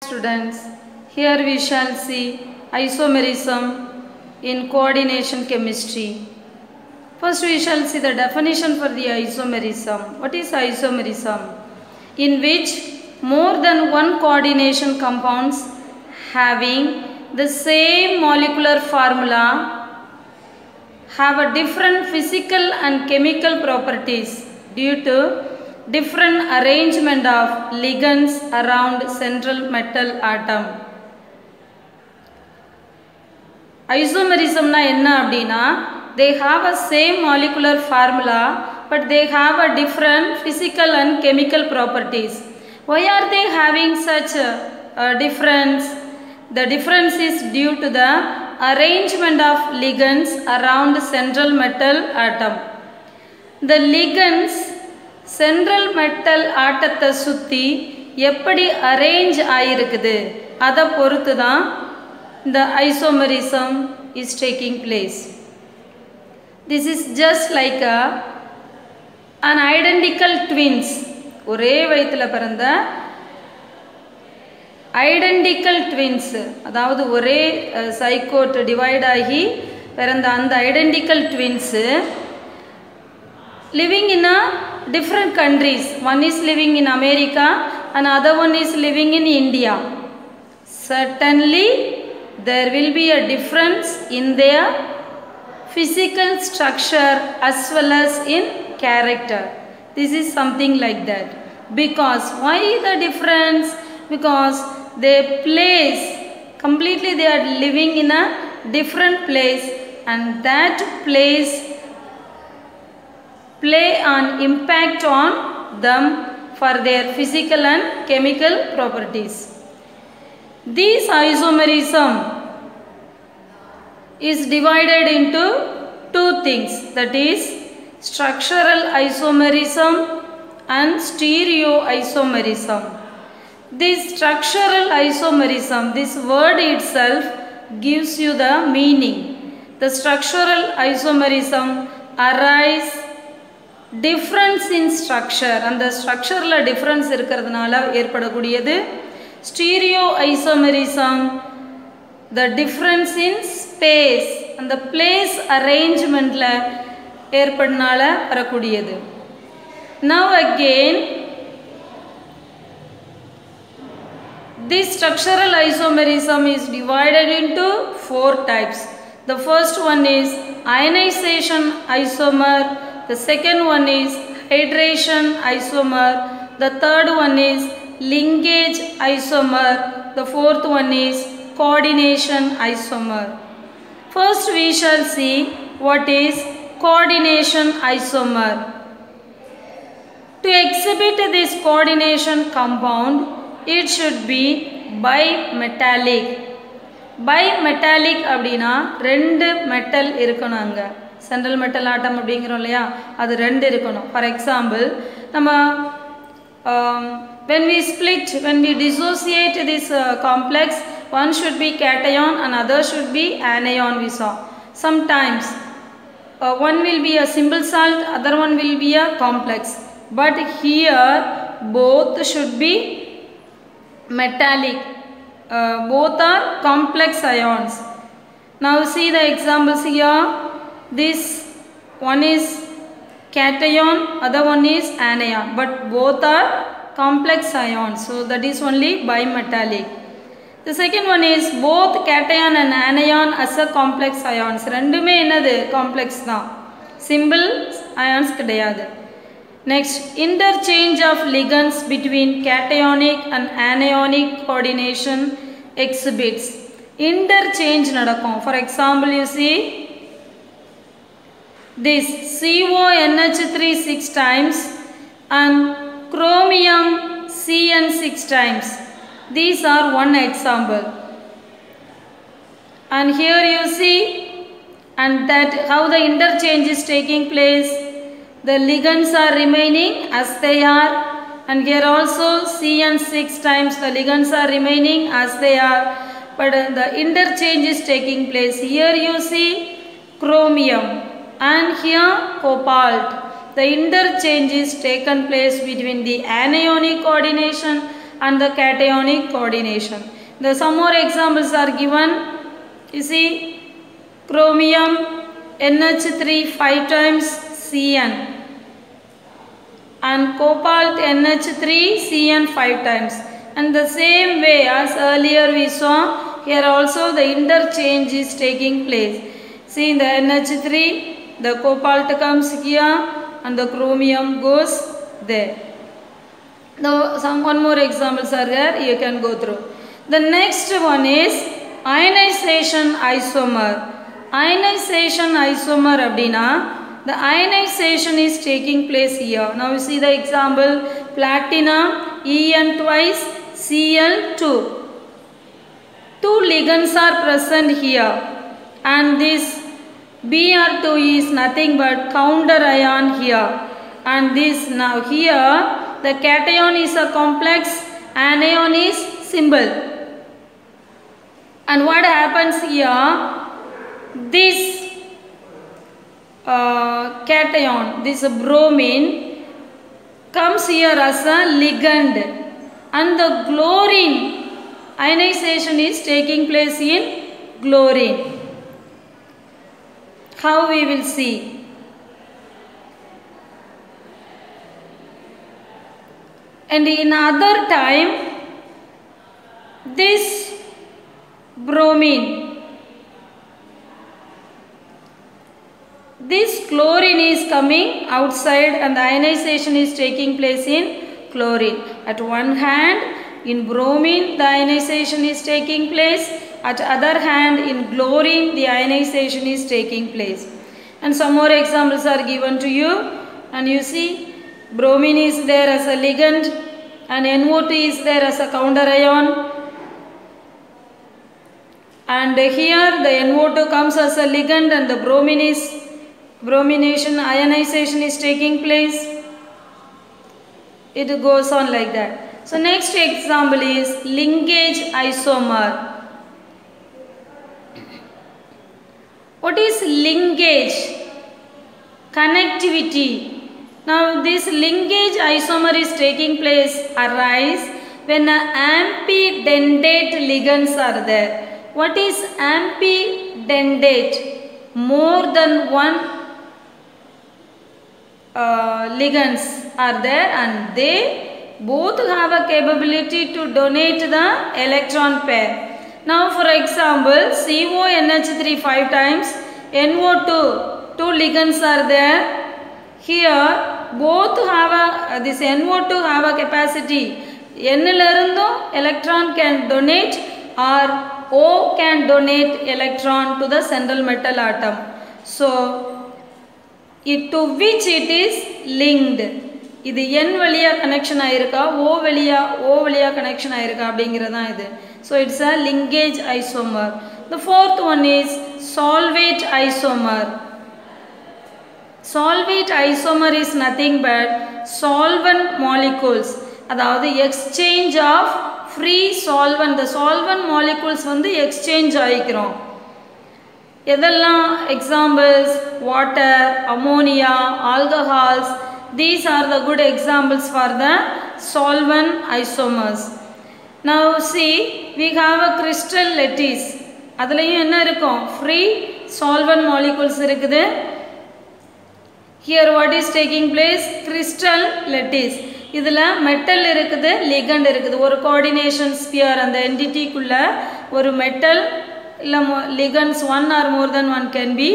Students, here we shall see isomerism in coordination chemistry. First we shall see the definition for the isomerism. What is isomerism? In which more than one coordination compounds having the same molecular formula have a different physical and chemical properties due to different arrangement of ligands around central metal atom. Isomerism na enna abdina, they have a same molecular formula but they have a different physical and chemical properties. Why are they having such a difference? The difference is due to the arrangement of ligands around central metal atom. The ligands central metal ஆட்டத்தை சுத்தி எப்படி arrange ஆயிருக்குது அதை பொறுத்து தான் இந்த isomerism is taking place. This is just like an identical twins. ஒரே வயித்துல பிறந்த identical twins, அதாவது ஒரே சைகோட் டிவைட் ஆகி பிறந்த அந்த identical twins living in a different countries. One is living in America and other one is living in India. Certainly there will be a difference in their physical structure as well as in character. This is something like that. Because why the difference? Because their place, completely they are living in a different place and that place play an impact on them for their physical and chemical properties. This isomerism is divided into two things, that is structural isomerism and stereoisomerism. This structural isomerism, this word itself gives you the meaning. The structural isomerism arise difference in structure, and the structure la difference irukradhanaala erpadakudiyadu. Stereoisomerism, the difference in space and the place arrangement la erpadanaala varakudiyadu. Now again, this structural isomerism is divided into four types. The first one is ionization isomer, the second one is hydration isomer, the third one is linkage isomer, the fourth one is coordination isomer. First we shall see what is coordination isomer. To exhibit this coordination compound, it should be bimetallic. Bimetallic அப்படினா ரெண்டு metal இருக்கணும் அங்க. Central metal ஆட்டம் அப்படிங்கிறோம் இல்லையா, அது ரெண்டு இருக்கணும். For example நம்ம when we dissociate this complex, one should be cation and other should be anion. We saw sometimes one will be a simple salt, other one will be a complex, but here both should be metallic, both are complex ions. Now see the examples here. This one is cation, other one is anion, but both are complex ions, so that is only bimetallic. The second one is both cation and anion as a complex ions. ரெண்டுமே என்னது complex தான், simple ions கிடையாது. Next, interchange of ligands between cationic and anionic coordination exhibits. Interchange நடக்கும். For example, you see this CONH3 6 times and chromium CN 6 times. These are one example. And here you see, and that how the interchange is taking place. The ligands are remaining as they are, and here also CN 6 times the ligands are remaining as they are, but the interchange is taking place. Here you see chromium and here cobalt. The interchange is taken place between the anionic coordination and the cationic coordination. Some more examples are given. You see, chromium NH3 5 times Cn and cobalt NH3 Cn 5 times. And the same way as earlier we saw, here also the interchange is taking place. See, in the NH3, the cobalt comes here and the chromium goes there. Now, one more examples are there, you can go through. The next one is ionization isomer. Ionization isomer abdina, the ionization is taking place here. Now you see the example, platinum En twice Cl2. Two ligands are present here, and this Br2 is nothing but counter ion here, and this now here the cation is a complex, anion is symbol. And what happens here, this cation, this bromine comes here as a ligand, and the chlorine ionization is taking place in chlorine. How we will see. And in other time, this bromine, this chlorine is coming outside and the ionization is taking place in chlorine. At one hand, in bromine the ionization is taking place, at other hand in chlorine the ionization is taking place. And some more examples are given to you, and you see bromine is there as a ligand and NO2 is there as a counter ion, and here the NO2 comes as a ligand and the bromination ionization is taking place. It goes on like that. So next example is linkage isomer. What is linkage? Connectivity. Now this linkage isomer is taking place, arise when ampidentate ligands are there. What is ampidentate? More than one ligands are there, and they both have a capability to donate the electron pair. Now for example, CONH3 5 times, NO2, two ligands are there. Here both have this NO2 have a capacity. N lerundu electron can donate, or O can donate electron to the central metal atom. So to which it is linked. இது N வழியா connection ஆயிருக்கா, O வழியா connection ஆயிருக்கா அப்படிங்கிறதா இது. So it's a linkage isomer. The fourth one is solvate isomer. Solvate isomer is nothing but solvent molecules, அதாவது exchange of free solvent. The solvent molecules வந்து exchange ஆயிக்கிறோம். எதெல்லாம் examples? Water, ammonia, alcohols. These are the good examples for the solvent isomers. Now see, we have a crystal lattice. அதுலயும் என்ன இருக்கும்? Free solvent molecules இருக்குது. Here what is taking place? Crystal lattice. இதுல metal இருக்குது, ligand இருக்குது. ஒரு coordination sphere அந்த entity குள்ள ஒரு metal இல்ல ligands, one or more than one can be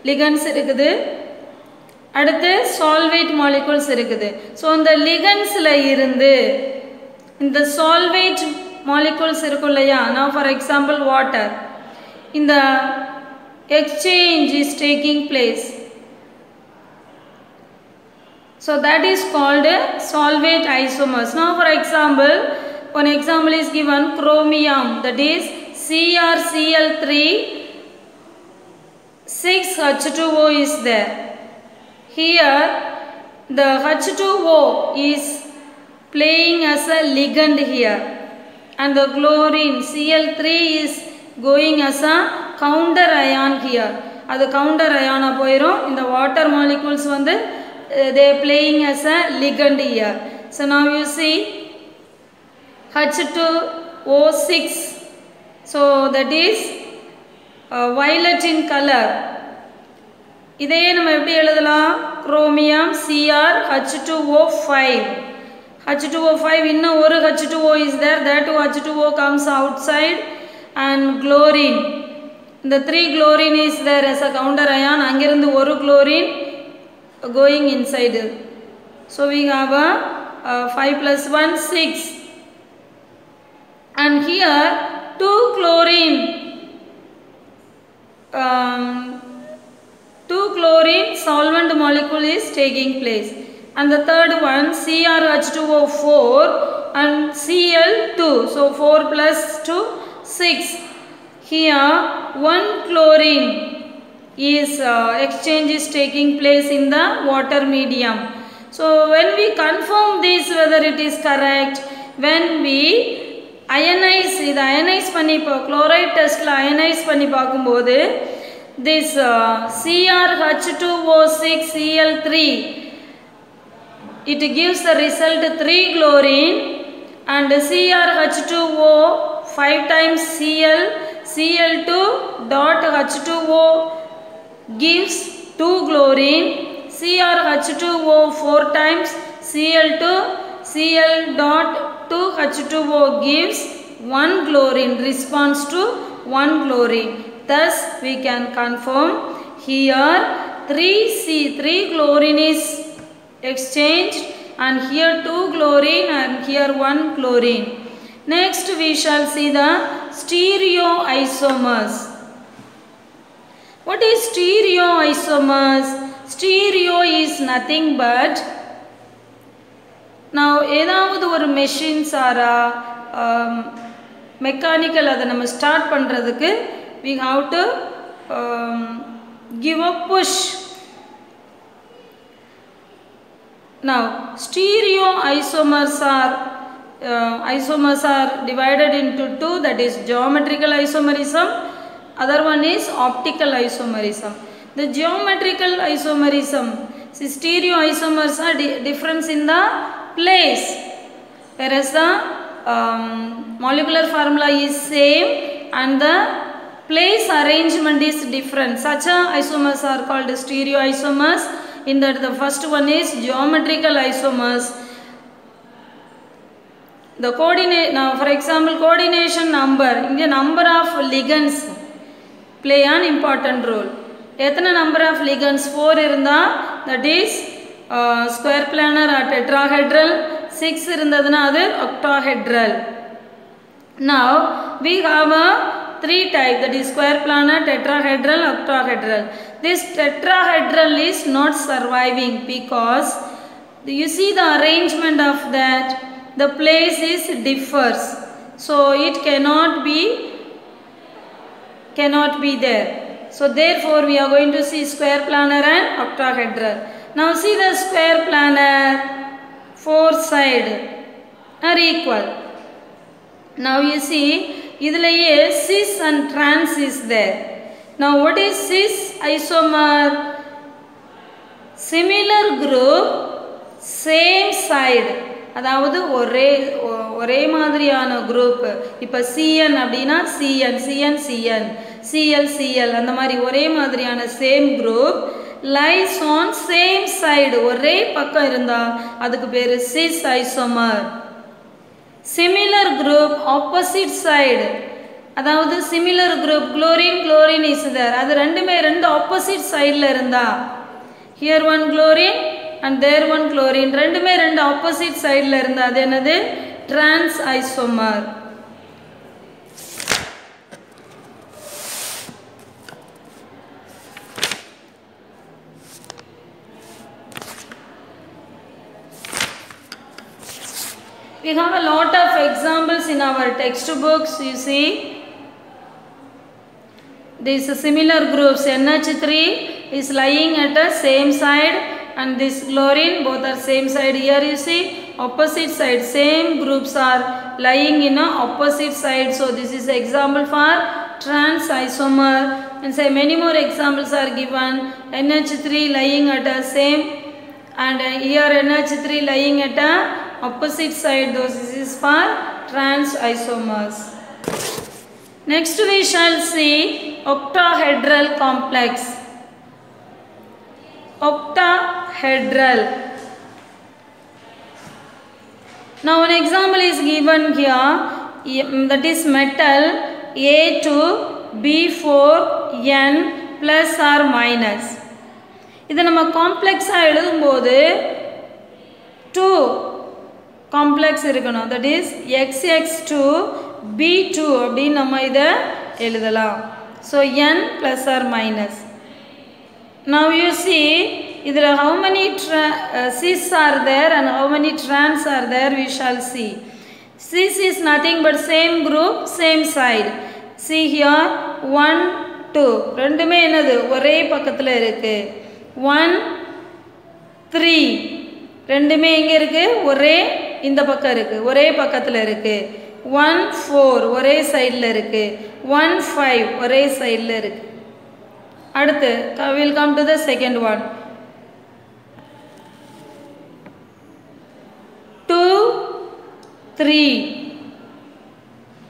ligands இருக்குது. அடுத்து solvate molecules இருக்குது. So இந்த ligandsல இருந்து இந்த solvate molecules இருக்கும் இல்லையா? Now for example water. இந்த exchange is taking place. So that is called solvate isomers. Now for example, one example is given, chromium, that is CrCl3 6H2O is there. Here the H2O is playing as a ligand here, and the chlorine Cl3 is going as a counter ion here. அது counter ion போயிரும். இந்த water molecules வந்து they are playing as a ligand here. So now you see H2O6. So that is violet in color. இதையே நம்ம எப்படி எழுதலாம்? Chromium Cr H2O5. H2O5 இன்னும் ஒரு H2O is there. That H2O comes outside. And chlorine. The 3 chlorine is there as a counter ion. அங்கிருந்து ஒரு chlorine going inside. So we have a 5 plus 1 6. And here 2 chlorine. 2 chlorine solvent molecule is taking place. And the third one CrH2O4 and Cl2. So 4 plus 2 6. Here 1 chlorine is exchange is taking place in the water medium. So when we confirm this whether it is correct, when we ionize, இது ionize பண்ணி chloride test la ionize பண்ணி பார்க்கும்போது this CrH2O6Cl3 it gives the result 3 chlorine and CrH2O 5 times Cl, Cl2 dot H2O gives 2 chlorine, CrH2O 4 times Cl2, Cl dot 2 H2O gives 1 chlorine, responds to 1 chlorine. Thus we can confirm here 3 chlorine is exchanged and here 2 chlorine and here 1 chlorine. Next we shall see the stereoisomers. What is stereoisomers? Stereo is nothing but now ஏதாவது ஒரு machines ஆரா mechanical அதை நம்ம start பண்றதுக்கு we have to give a push. Now stereoisomers are divided into 2, that is geometrical isomerism, other one is optical isomerism. The geometrical isomerism, see, stereoisomers are difference in the place, whereas the molecular formula is same and the place arrangement is different. Such isomers are called stereoisomers. In that the first one is geometrical isomers. The coordinate, now for example coordination number, the number of ligands play an important role. எத்தனை number of ligands 4 இருந்தா that is square planar or tetrahedral, 6 இருந்ததுனா அது octahedral. Now we have a 3 type, that is square planar, tetrahedral, octahedral. This tetrahedral is not surviving because you see the arrangement of that, the place is differs, so it cannot be there. So therefore we are going to see square planar and octahedral. Now see the square planar, 4 sides are equal. Now you see idhulaye cis and trans is there. Now what is cis isomer? Similar group, same side. அதாவது ஒரே மாதிரியான group. இப்போ CN அப்படின்னா CN, CN, CN, CL, CL அந்த மாதிரி ஒரே மாதிரியான same group lies on same side, ஒரே பக்கம் இருந்தா அதுக்கு பேரு cis isomer. Similar group, opposite side, அதாவது similar group chlorine is there, அது ரெண்டுமே ரெண்டு opposite sideல இருந்தா here one chlorine and there one chlorine, ரெண்டுமே ரெண்டு opposite sideல இருந்தா அது என்னது? Trans isomer. We have a lot of examples in our textbooks. You see these similar groups, NH3 is lying at the same side and this chlorine both are same side. Here you see opposite side, same groups are lying in a opposite side. So this is example for trans isomer, and say many more examples are given. NH3 lying at the same and here NH3 lying at a opposite side, those is for trans isomers. Next we shall see octahedral complex. Octahedral. Now an example is given here, that is metal A2B4N plus or minus. இதை நம்ம காம்ப்ளெக்ஸாக எழுதும்போது 2 complex இருக்கணும், that is XX2B2 அப்படின்னு நம்ம இதை எழுதலாம். So N plus or minus. Now you see இதில் how many cis are there and how many trans are there we shall see. Cis is nothing but same group same side. See here 1 2 ரெண்டுமே என்னது ஒரே பக்கத்தில் இருக்கு. 1 3 ரெண்டுமே எங்கே இருக்கு ஒரே இந்த பக்கம் இருக்கு ஒரே பக்கத்தில் இருக்கு. 1 4 ஒரே சைடில் இருக்கு. 1 5 ஒரே சைடில் இருக்கு. அடுத்து we'll come to the second one. 2 3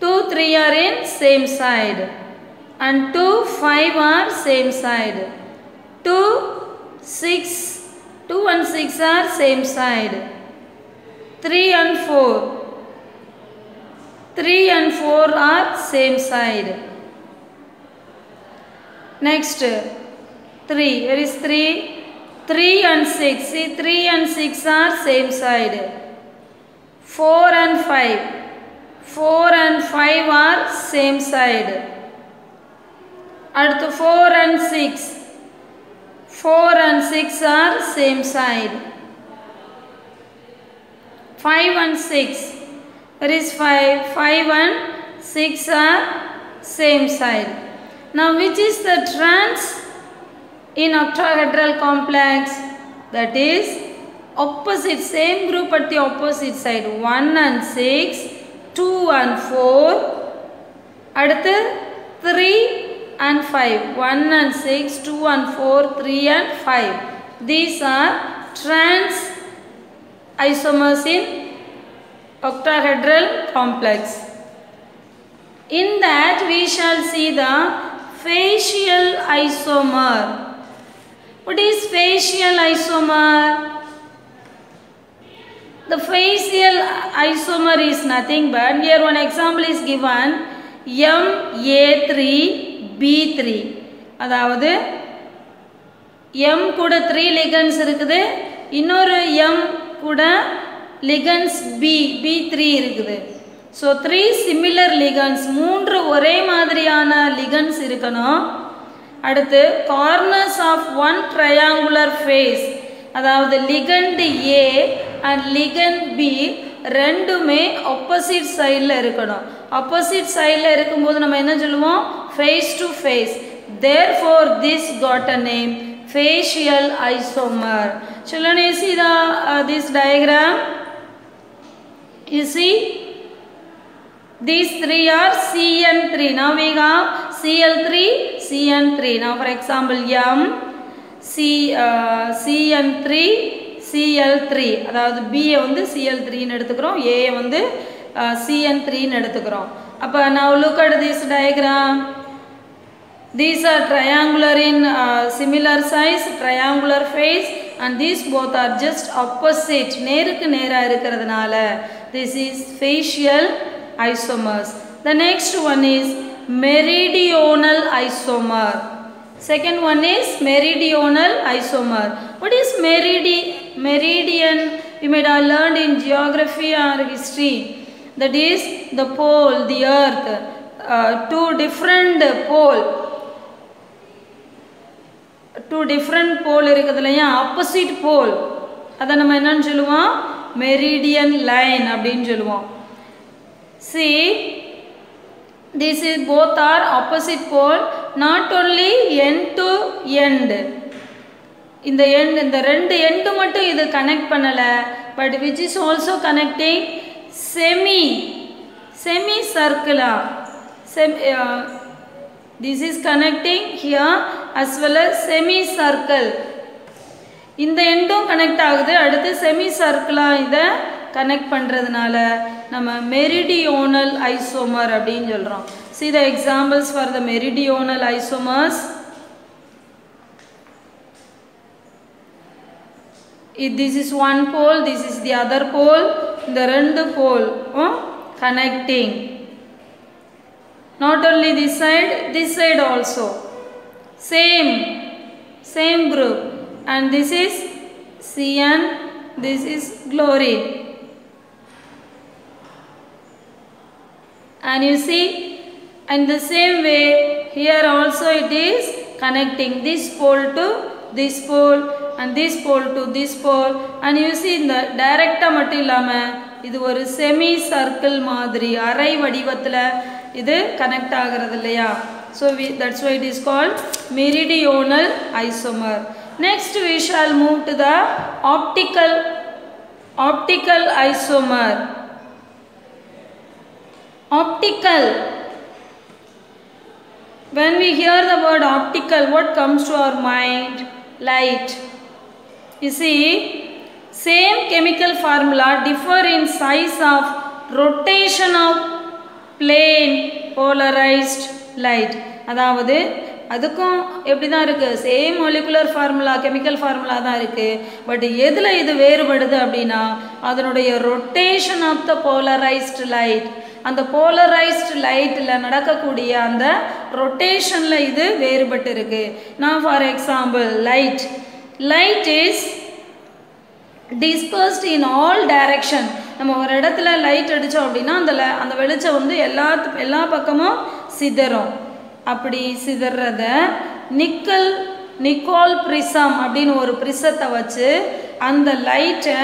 2 3 are in same side and 2 5 are same side. 2 6 2 and 6 are same side. 3 and 4 3 and 4 are same side. Next 3, where is 3? 3 and 6, see 3 and 6 are same side. 4 and 5 4 and 5 are same side. அடுத்து 4 and 6 4 and 6 are same side. 5 and 6, where is 5? 5 and 6 are same side. Now which is the trans in octahedral complex? That is opposite, same group at the opposite side. 1 and 6, 2 and 4, அடுத்து 3 and 5. 1 and 6, 2 and 4, 3 and 5. These are trans isomers in octahedral complex. In that we shall see the facial isomer. What is facial isomer? The facial isomer is nothing but, here one example is given, MA3B3. அதாவது M கூட 3 ligands இருக்குது, இன்னொரு M கூட ligands B3 இருக்குது. So 3 similar ligands, 3 ஒரே மாதிரியான ligands இருக்கணும். அடுத்து corners of one triangular face, அதாவது ligand A and ligand B ரெண்டுமே opposite sideல இருக்கணும். opposite sideல இருக்கும்போது நம்ம என்ன சொல்லுவோம்? face to face. Therefore this got a name, facial isomer. Children, you see this diagram? You see? These 3 are CN3. Now we have Cl3, CN3. Now for example M, CN3, CL3. அதாவது B வந்து CL3 ன்னு எடுத்துக்கிறோம், A வந்து CN3 ன்னு எடுத்துக்கிறோம். அப்ப now look at this diagram. These are triangular in similar size, triangular face, and these both are just opposite. நேருக்கு நேரா இருக்கிறதுனால this is facial isomers. The next one is meridional isomer. Second one is meridional isomer. What is meridian? You might have learned in geography or history. That is the pole, the earth, two different pole இருக்குதுலையா, opposite pole. அதை நம்ம என்னன்னு சொல்லுவோம்? meridian line அப்படின்னு சொல்லுவோம். See, this is both are opposite pole, not only end to end. இந்த end, இந்த ரெண்டு end மட்டும் இது connect பண்ணல, but which is also connecting semicircular. This is connecting here as well as semicircle. இந்த எண்டும் connect ஆகுது, அடுத்து செமி சர்க்கிளா இதை கனெக்ட் பண்றதுனால நம்ம மெரிடியோனல் ஐசோமர் அப்படின்னு சொல்கிறோம். See the examples for the meridional isomers. If this is one pole, this is the other pole. இந்த ரெண்டு pole connecting. Not only this side also. Same group. And this is Cn, this is chlorine. And you see, in the same way, here also it is connecting this pole to this pole and this pole to this pole. And you see in the direct மட்டும் இல்லாம இது ஒரு semi circle மாதிரி அரை வடிவத்துல இது connect ஆகிறது இல்லையா? So that's why it is called meridional isomer. Next we shall move to the optical isomer. Optical. When we hear the word optical, what comes to our mind? Light. You see, same chemical formula differ in size of rotation of plane polarized light. அதாவது அதுக்கும் எப்படி தான் இருக்குது, same molecular formula chemical formula தான் இருக்குது. But எதில் இது வேறுபடுது அப்படின்னா அதனுடைய rotation of the polarised light. அந்த போலரைஸ்டு லைட்டில் நடக்கக்கூடிய அந்த ரொட்டேஷனில் இது வேறுபட்டு இருக்கு. நான் for example light is dispersed in all direction. நம்ம ஒரு இடத்துல லைட் அடித்தோம் அப்படின்னா அந்த வெளிச்சம் வந்து எல்லா பக்கமும் சிதறும். அப்படி சிதறத நிக்கோல் பிரிசம் அப்படின்னு ஒரு பிரிசத்தை வச்சு அந்த லைட்டை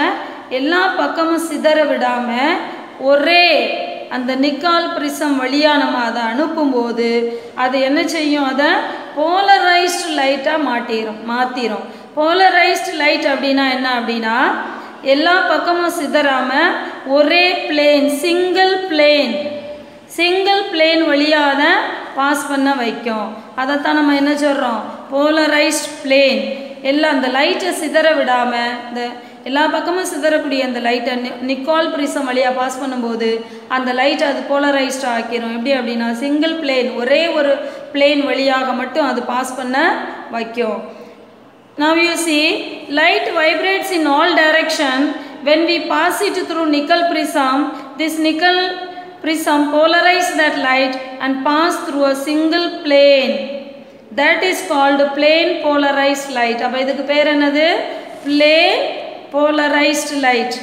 எல்லா பக்கமும் சிதற விடாமல் ஒரே அந்த நிக்கால் பிரிசம் வழியாக நம்ம அதை அனுப்பும்போது அது என்ன செய்யும், அதை போலரைஸ்டு லைட்டாக மாற்றிடும். போலரைஸ்டு லைட் அப்படின்னா என்ன அப்படின்னா எல்லா பக்கமும் சிதறாமல் ஒரே பிளேன் சிங்கிள் பிளேன் வழியாக பாஸ் பண்ண வைக்கும். அதைத்தான் நம்ம என்ன சொல்கிறோம், போலரைஸ்ட் பிளேன். எல்லாம் அந்த லைட்டை சிதற விடாமல் இந்த எல்லா பக்கமும் சிதறக்கூடிய அந்த லைட்டை நிக்கோல் பிரிசம் வழியாக பாஸ் பண்ணும்போது அந்த லைட்டை அது போலரைஸ்ட் ஆக்கிரும். எப்படி அப்படின்னா சிங்கிள் பிளேன், ஒரே ஒரு பிளேன் வழியாக மட்டும் அது பாஸ் பண்ண வைக்கும். Now you see, light vibrates in all direction. When we pass it through nickel prism, this nickel prism polarize that light and pass through a single plane. That is called plane polarized light. அப்ப இதுக்கு பேர் என்னது, plane polarized light.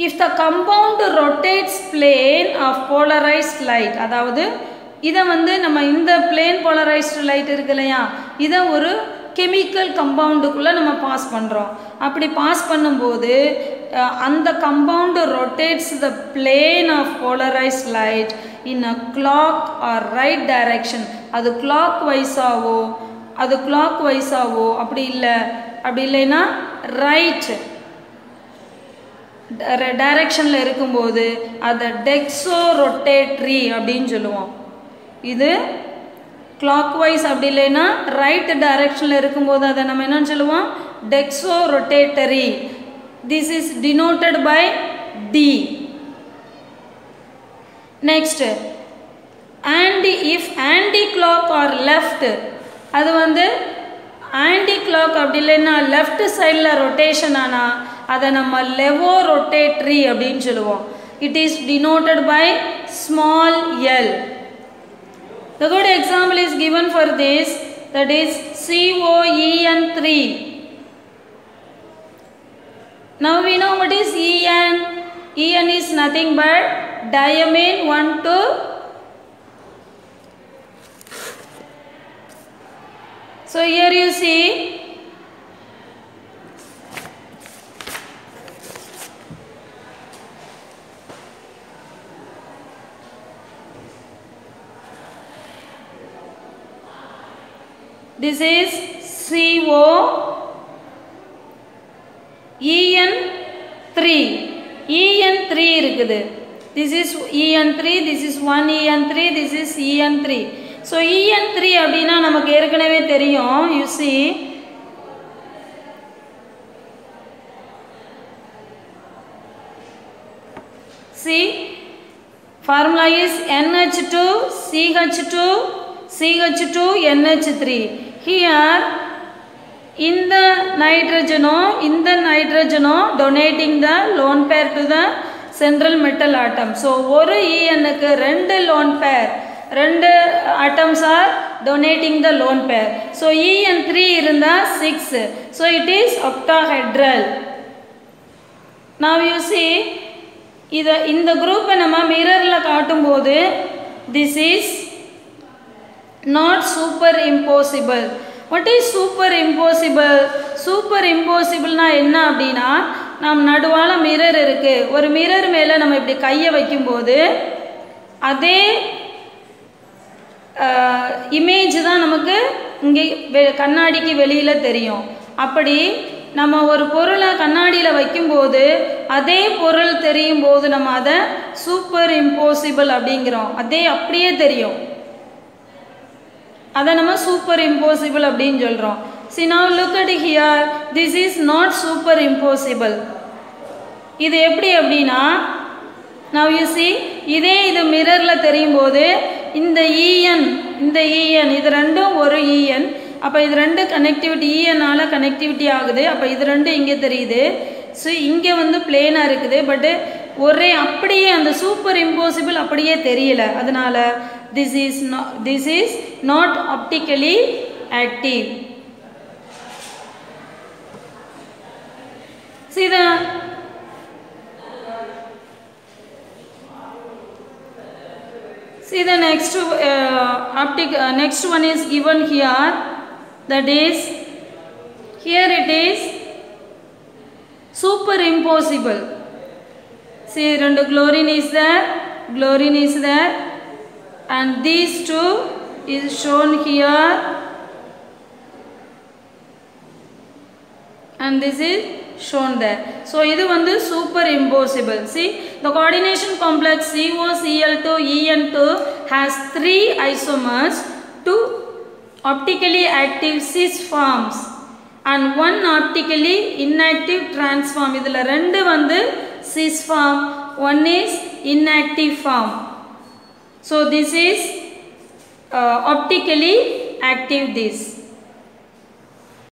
If the compound rotates plane of polarized light, அதாவது இதை வந்து நம்ம இந்த plane polarized light இருக்கு இல்லையா, இதை ஒரு கெமிக்கல் கம்பவுண்டுக்குள்ளே நம்ம பாஸ் பண்ணுறோம். அப்படி பாஸ் பண்ணும்போது அந்த compound rotates the plane of polarised light in a clock or right direction. அது கிளாக் வைஸாவோ அப்படி இல்லைன்னா ரைட் டைரக்ஷனில் இருக்கும்போது அதை டெக்ஸோ ரொட்டேட்ரி அப்படின்னு சொல்லுவோம். இது clockwise அப்படி இல்லைன்னா ரைட் டைரக்ஷனில் இருக்கும்போது அதை நம்ம என்னன்னு சொல்லுவோம், dextrorotatory. This is denoted by d. Next if anti clock or left, அது வந்து ஆன்டி கிளாக் அப்படி இல்லைன்னா லெஃப்ட் சைடில் ரொட்டேஷன் ஆனால் அதை நம்ம லெவோ ரொட்டேட்ரி அப்படின்னு சொல்லுவோம். It is denoted by small l. The good example is given for this, that is COEN3. Now we know what is EN. EN is nothing but diamine 1, 2. So here you see this is CO EN3. EN3 இருக்குது. This is EN3, this is 1 EN3, this is EN3. So EN3 அப்படின்னா நமக்கு ஏற்கனவே தெரியும். You see, See, formula is NH2 CH2 CH2 NH3. Here in the nitrogen donating the lone pair to the central metal atom. So ஒரு En க்கு ரெண்டு lone pair, ரெண்டு atoms are donating the lone pair. So En3 இருந்தா 6. So it is octahedral. Now you see, இந்த குரூப்பை நம்ம மிரர்ல காட்டும்போது this is not superimposable. What is superimposable? Superimposable னா என்ன அப்படின்னா, நாம் நடுவால மிரர் இருக்கு, ஒரு மிரர் மேல நம்ம இப்படி கையை வைக்கும்போது அதே இமேஜ் தான் நமக்கு இங்கே கண்ணாடிக்கு வெளியில தெரியும். அப்படி நம்ம ஒரு பொருளை கண்ணாடியில் வைக்கும்போது அதே பொருள் தெரியும் போது நம்ம அதை சூப்பர் இம்போசிபிள் அப்படிங்கிறோம். அதே அப்படியே தெரியும், அதை நம்ம சூப்பர் இம்போசிபிள் அப்படின்னு சொல்கிறோம். See, now look at here, this is not superimposable. இது எப்படி அப்படின்னா, now you see, இது மிரரில் தெரியும் போது இந்த EN இது ரெண்டும் ஒரு EN, அப்போ இது ரெண்டு கனெக்டிவிட்டி ENனால கனெக்டிவிட்டி ஆகுது. அப்போ இது ரெண்டு இங்கே தெரியுது. ஸோ இங்கே வந்து பிளேனாக இருக்குது, பட்டு ஒரே அப்படியே அந்த சூப்பர் இம்போசிபிள் அப்படியே தெரியல. அதனால this is not optically active. See the next one is given here, that is, here it is superimposable. See, rendu chlorine is there, and these two is shown here, and this is shown there. So idu vandu superimposable. See, the coordination complex COCl2 has 3 isomers, 2 optically active cis forms and 1 optically inactive trans form. idhula rendu vandu cis form, one is inactive form. So this is optically active this.